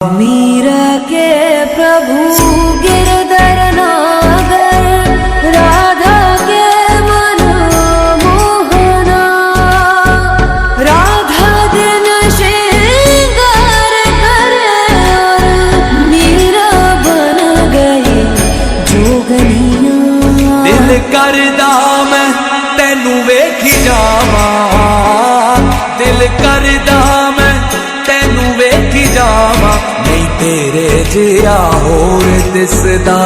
मीरा के प्रभु गिरधर नागर, राधा के मन मोहना। राधा दिन श्रृंगार करे और मीरा बन गई जोगनिया। दिल करदा मैं तेनू वेखी जावां, दिल करदा मैं तेनू वेखी जावां, नहीं तेरे जिया होर दिसदा।